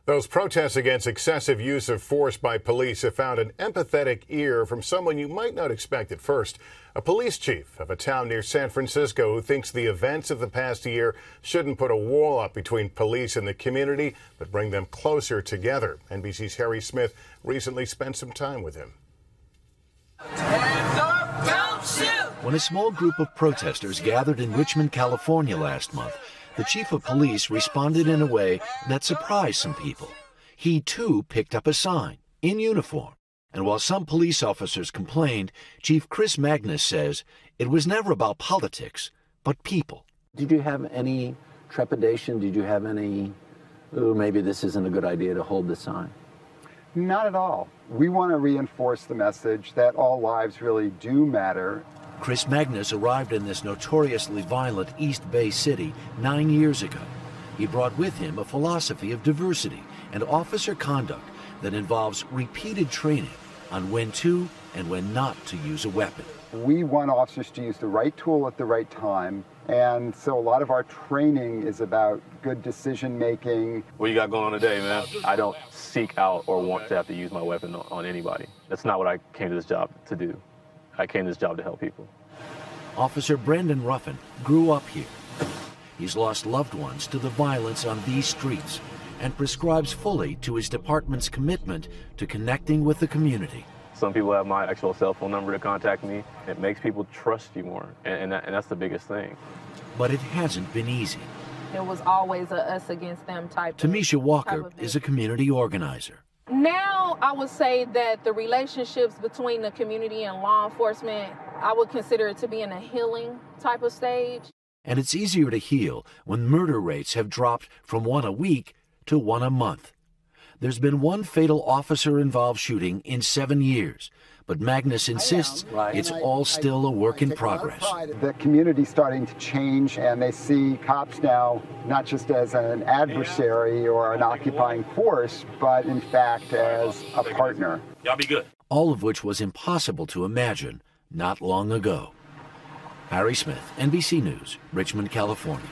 Those protests against excessive use of force by police have found an empathetic ear from someone you might not expect at first. A police chief of a town near San Francisco who thinks the events of the past year shouldn't put a wall up between police and the community, but bring them closer together. NBC's Harry Smith recently spent some time with him. Hands up, don't shoot! When a small group of protesters gathered in Richmond, California last month, the chief of police responded in a way that surprised some people. He, too, picked up a sign, in uniform. And while some police officers complained, Chief Chris Magnus says it was never about politics, but people. Did you have any trepidation? Did you have any, ooh, maybe this isn't a good idea to hold the sign? Not at all. We want to reinforce the message that all lives really do matter. Chris Magnus arrived in this notoriously violent East Bay city 9 years ago. He brought with him a philosophy of diversity and officer conduct that involves repeated training on when to and when not to use a weapon. We want officers to use the right tool at the right time, and so a lot of our training is about good decision making. What you got going on today, man? I don't seek out or want to have to use my weapon on anybody. That's not what I came to this job to do. I came to this job to help people. Officer Brandon Ruffin grew up here. He's lost loved ones to the violence on these streets and prescribes fully to his department's commitment to connecting with the community. Some people have my actual cell phone number to contact me. It makes people trust you more, and that's the biggest thing. But it hasn't been easy. It was always a us against them type. Tamisha Walker is a community organizer. Now, I would say that the relationships between the community and law enforcement, I would consider it to be in a healing type of stage. And it's easier to heal when murder rates have dropped from 1 a week to 1 a month. There's been one fatal officer-involved shooting in 7 years, but Magnus insists it's all still a work in progress. The community's starting to change, and they see cops now not just as an adversary or an occupying force, but in fact as a partner. Y'all be good. All of which was impossible to imagine not long ago. Harry Smith, NBC News, Richmond, California.